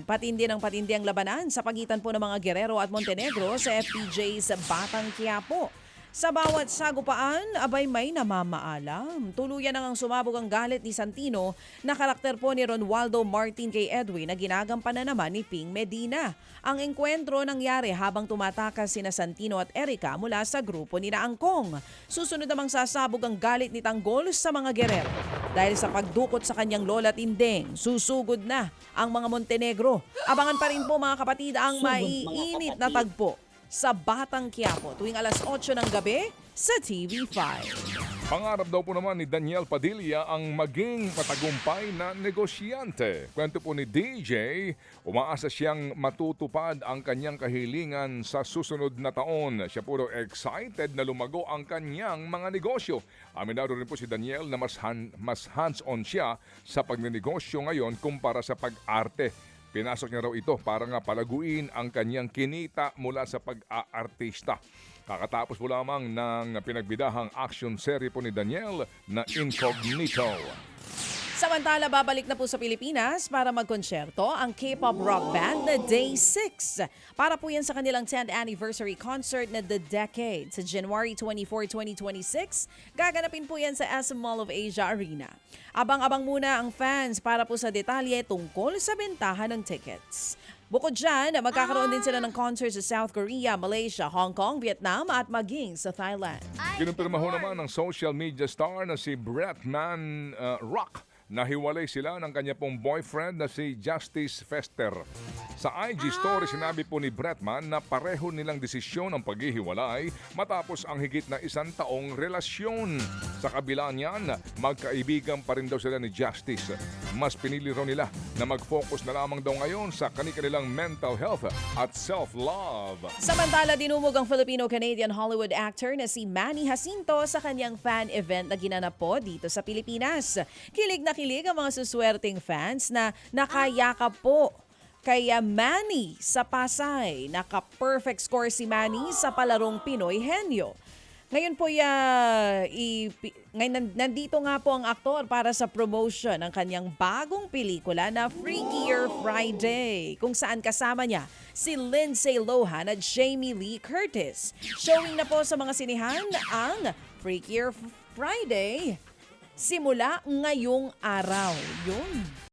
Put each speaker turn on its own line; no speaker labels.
Patindi ng patindi ang labanan sa pagitan po ng mga Guerrero at Montenegro sa FPJ sa Batang Quiapo. Sa bawat sagupaan, abay may namamaalam. Tuluyan nang sumabog ang galit ni Santino na karakter po ni Ronaldo Martin kay Edwin na ginagampanan naman ni Ping Medina. Ang engkwentro nangyari habang tumatakas sina Santino at Erica mula sa grupo ni Angkong. Susunod namang sasabog ang galit ni Tanggol sa mga Guerrero. Dahil sa pagdukot sa kanyang lola Tindeng, susugod na ang mga Montenegro. Abangan pa rin po mga kapatid ang maiinit na tagpo sa Batang Quiapo tuwing alas 8 ng gabi sa TV5.
Pangarap daw po naman ni Daniel Padilla ang maging matagumpay na negosyante. Kwento po ni DJ, umaasa siyang matutupad ang kanyang kahilingan sa susunod na taon. Siya po daw excited na lumago ang kanyang mga negosyo. Aminado rin po si Daniel na mas hands-on siya sa pagnenegosyo ngayon kumpara sa pag-arte. Pinasok niya raw ito para nga palaguin ang kanyang kinita mula sa pag-aartista. Kakatapos po lamang ng pinagbidahang action serie po ni Daniel na Incognito.
Samantala, babalik na po sa Pilipinas para magkonsyerto ang K-pop rock band na Day 6. Para po yan sa kanilang 10th anniversary concert na The Decade sa January 24, 2026. Gaganapin po yan sa SM Mall of Asia Arena. Abang-abang muna ang fans para po sa detalye tungkol sa bentahan ng tickets. Bukod dyan, magkakaroon din sila ng concert sa South Korea, Malaysia, Hong Kong, Vietnam at maging sa Thailand.
Kinumpirma ho naman ng social media star na si Bretman Rock na hiwalay sila ng kanya pong boyfriend na si Justice Fester. Sa IG story, sinabi po ni Bretman na pareho nilang desisyon ang paghihiwalay matapos ang higit na 1 taong relasyon. Sa kabila niyan, magkaibigan pa rin daw sila ni Justice. Mas pinili raw nila na mag-focus na lamang daw ngayon sa kanilang mental health at self-love.
Samantala, dinumog ang Filipino-Canadian Hollywood actor na si Manny Jacinto sa kanyang fan event na ginanap po dito sa Pilipinas. Kilig na kilig ang mga suswerteng fans na nakayakap po kay Manny sa Pasay. Naka-perfect score si Manny sa palarong Pinoy Henyo. Ngayon po, nandito nga po ang aktor para sa promotion ng kanyang bagong pelikula na Freakier Friday, kung saan kasama niya si Lindsay Lohan at Jamie Lee Curtis. Showing na po sa mga sinihan ang Freakier Friday simula ngayong araw. Yun.